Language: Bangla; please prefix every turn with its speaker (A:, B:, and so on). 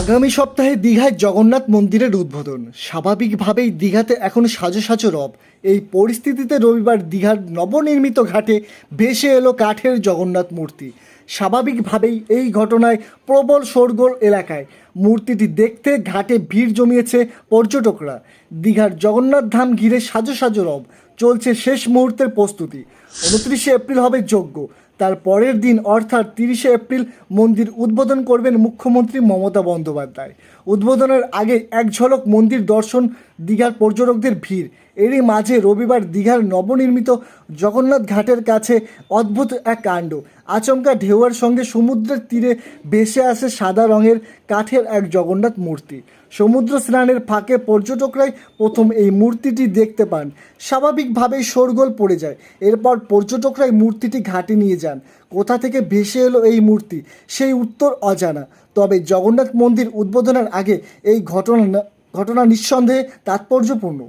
A: আগামী সপ্তাহে দীঘায় জগন্নাথ মন্দিরের উদ্বোধন। স্বাভাবিকভাবেই দীঘাতে এখন সাজো সাজো রব। এই পরিস্থিতিতে রবিবার দীঘার নবনির্মিত ঘাটে ভেসে এলো কাঠের জগন্নাথ মূর্তি। স্বাভাবিকভাবেই এই ঘটনায় প্রবল শোরগোল এলাকায়। মূর্তিটি দেখতে ঘাটে ভিড় জমিয়েছে পর্যটকরা। দীঘার জগন্নাথ ধাম ঘিরে সাজো সাজো রব। চলছে শেষ মুহূর্তের প্রস্তুতি। 29শে এপ্রিল হবে যজ্ঞ। তার পরের দিন অর্থাৎ 30শে এপ্রিল মন্দির উদ্বোধন করবেন মুখ্যমন্ত্রী মমতা বন্দ্যোপাধ্যায়। উদ্বোধনের আগে এক ঝলক মন্দির দর্শন দীঘার পর্যটকদের ভিড়। এরই মাঝে রবিবার দীঘার নবনির্মিত জগন্নাথ ঘাটের কাছে অদ্ভুত এক কাণ্ড। আচমকা ঢেউয়ের সঙ্গে সমুদ্রের তীরে ভেসে আসে সাদা রঙের কাঠের এক জগন্নাথ মূর্তি। সমুদ্র স্নানের ফাঁকে পর্যটকরাই প্রথম এই মূর্তিটি দেখতে পান। স্বাভাবিকভাবেই শোরগোল পড়ে যায়। এরপর পর্যটকরাই মূর্তিটি ঘাটে নিয়ে যান। কোথা থেকে ভেসে এলো এই মূর্তি, সেই উত্তর অজানা। তবে জগন্নাথ মন্দির উদ্বোধনের আগে এই ঘটনা নিঃসন্দেহে তাৎপর্যপূর্ণ।